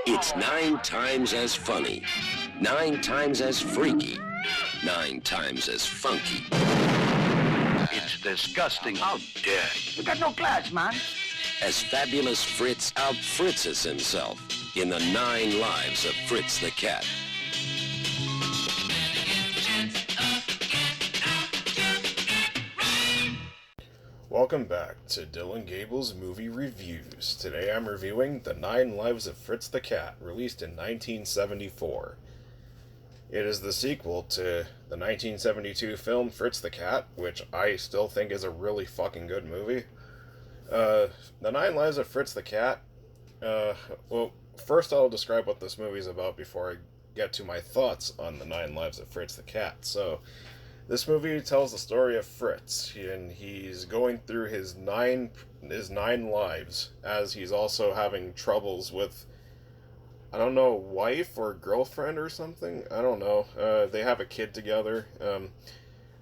It's 9 times as funny, 9 times as freaky, 9 times as funky. It's disgusting. How dare you? You got no class, man. As fabulous Fritz out-Fritzes himself in the 9 Lives of Fritz the Cat. Welcome back to Dylan Gable's Movie Reviews. Today I'm reviewing The 9 Lives of Fritz the Cat, released in 1974. It is the sequel to the 1972 film Fritz the Cat, which I still think is a really fucking good movie. The 9 Lives of Fritz the Cat, well, first I'll describe what this movie is about before I get to my thoughts on The 9 Lives of Fritz the Cat. So, this movie tells the story of Fritz, and he's going through his nine lives, as he's also having troubles with, I don't know, wife or girlfriend or something? I don't know. They have a kid together.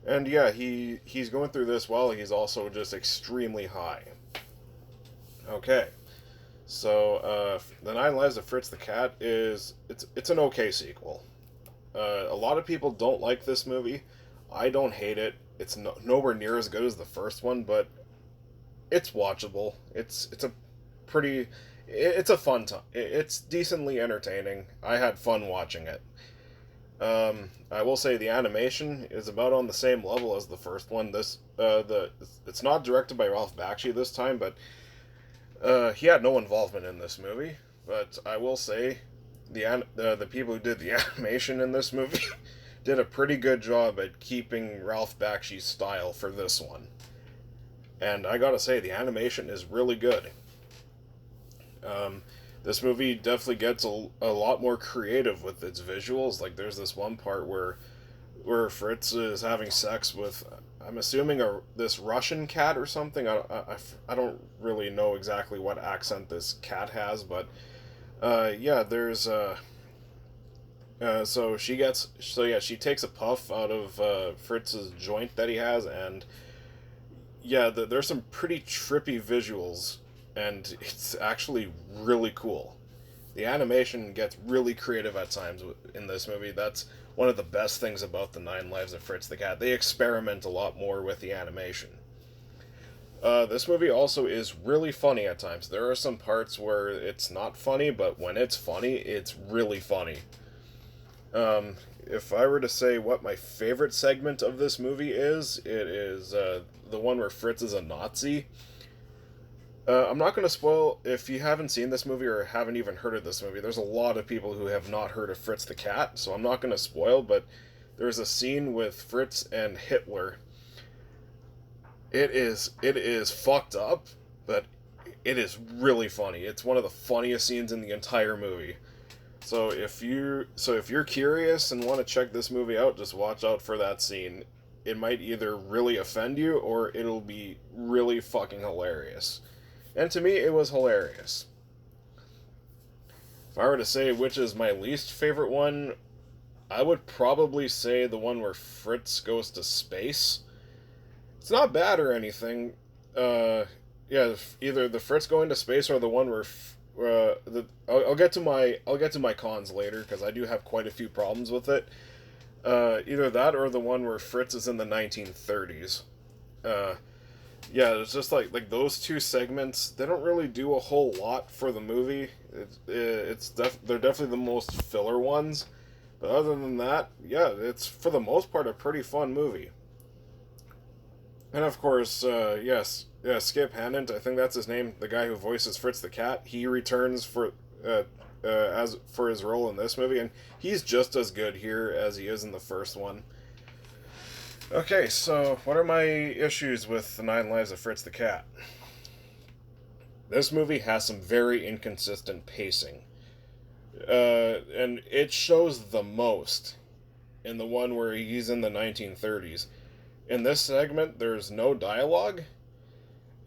And yeah, he's going through this while he's also just extremely high. Okay. So, The 9 Lives of Fritz the Cat it's an okay sequel. A lot of people don't like this movie. I don't hate it. It's nowhere near as good as the first one, but it's watchable. It's a fun time. It's decently entertaining. I had fun watching it. I will say the animation is about on the same level as the first one. It's not directed by Ralph Bakshi this time, but he had no involvement in this movie. But I will say the people who did the animation in this movie did a pretty good job at keeping Ralph Bakshi's style for this one. And I gotta say, the animation is really good. This movie definitely gets a lot more creative with its visuals. Like, there's this one part where Fritz is having sex with, I'm assuming, this Russian cat or something. I don't really know exactly what accent this cat has, but yeah, there's she takes a puff out of Fritz's joint that he has, and yeah, there's some pretty trippy visuals, and it's actually really cool. The animation gets really creative at times in this movie. That's one of the best things about The 9 Lives of Fritz the Cat. They experiment a lot more with the animation. This movie also is really funny at times. There are some parts where it's not funny, but when it's funny, it's really funny. If I were to say what my favorite segment of this movie is, it is the one where Fritz is a Nazi. I'm not going to spoil if you haven't seen this movie or haven't even heard of this movie. There's a lot of people who have not heard of Fritz the Cat, so I'm not going to spoil, but there's a scene with Fritz and Hitler. It is fucked up, but it is really funny. It's one of the funniest scenes in the entire movie. So if you're curious and want to check this movie out, just watch out for that scene. It might either really offend you or it'll be really fucking hilarious. And to me, it was hilarious. If I were to say which is my least favorite one, I would probably say the one where Fritz goes to space. It's not bad or anything. Yeah, either the Fritz going to space or the one where I'll get to my cons later, because I do have quite a few problems with it. Either that or the one where Fritz is in the 1930s. Yeah, it's just like those two segments. They don't really do a whole lot for the movie. They're definitely the most filler ones. But other than that, yeah, it's for the most part a pretty fun movie. And of course, yes, Skip Hannant, I think that's his name, the guy who voices Fritz the Cat. He returns for his role in this movie, and he's just as good here as he is in the first one. Okay, so what are my issues with The 9 Lives of Fritz the Cat? This movie has some very inconsistent pacing. And it shows the most in the one where he's in the 1930s. In this segment, there's no dialogue.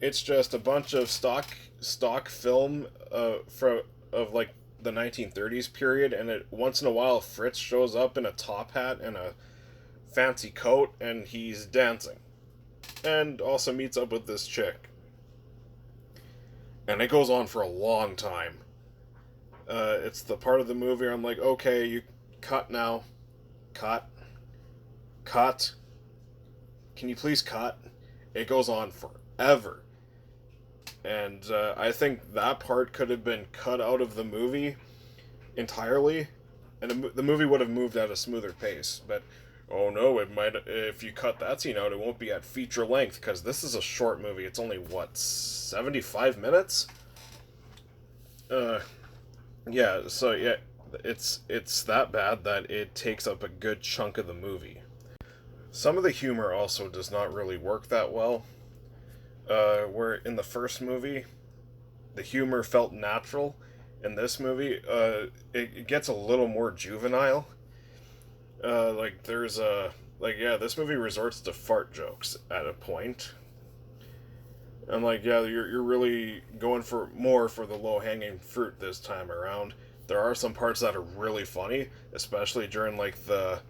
It's just a bunch of stock film of like the 1930s period, and once in a while Fritz shows up in a top hat and a fancy coat, and he's dancing, and also meets up with this chick. And it goes on for a long time. It's the part of the movie where I'm like, okay, you cut now. Cut. Cut. Can you please cut? It goes on forever. And I think that part could have been cut out of the movie entirely, and the movie would have moved at a smoother pace. But oh no, it might, if you cut that scene out, it won't be at feature length because this is a short movie. It's only what, 75 minutes? Yeah. So yeah, it's that bad that it takes up a good chunk of the movie. Some of the humor also does not really work that well. Where in the first movie, the humor felt natural. In this movie, it gets a little more juvenile. Like there's a yeah, this movie resorts to fart jokes at a point. I'm like, yeah, you're really going for more for the low hanging fruit this time around. There are some parts that are really funny, especially during like the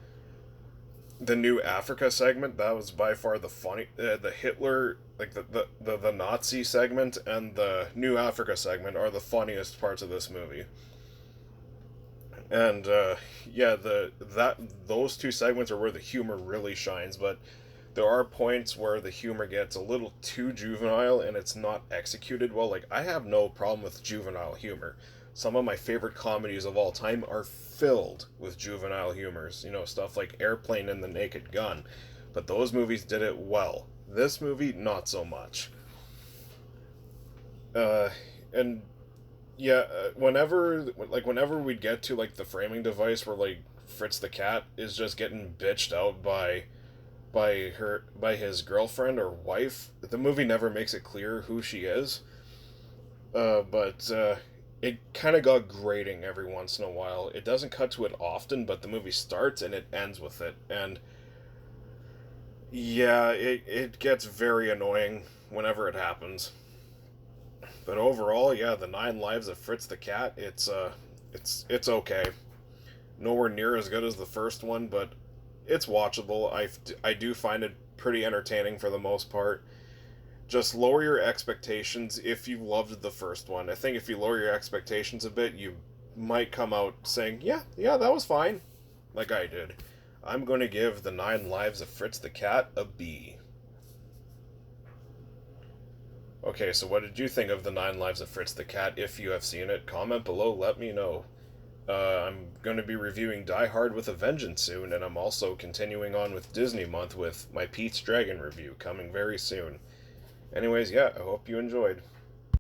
new Africa segment. That was by far the funny. The Hitler, like the Nazi segment, and the new Africa segment are the funniest parts of this movie. And yeah, those two segments are where the humor really shines. But there are points where the humor gets a little too juvenile and it's not executed well. Like, I have no problem with juvenile humor. Some of my favorite comedies of all time are filled with juvenile humors. You know, stuff like Airplane and The Naked Gun. But those movies did it well. This movie, not so much. And yeah, whenever we'd get to like the framing device where like Fritz the cat is just getting bitched out by his girlfriend or wife, the movie never makes it clear who she is. But it kind of got grating every once in a while. It doesn't cut to it often, but the movie starts and it ends with it. And yeah, it gets very annoying whenever it happens. But overall, yeah, the 9 Lives of Fritz the Cat, it's okay. Nowhere near as good as the first one, but it's watchable. I do find it pretty entertaining for the most part. Just lower your expectations if you loved the first one. I think if you lower your expectations a bit, you might come out saying, yeah, that was fine, like I did. I'm going to give the 9 Lives of Fritz the Cat a B. Okay, so what did you think of the 9 Lives of Fritz the Cat? If you have seen it, comment below, let me know. I'm going to be reviewing Die Hard with a Vengeance soon, and I'm also continuing on with Disney Month with my Pete's Dragon review coming very soon. Anyways, yeah, I hope you enjoyed.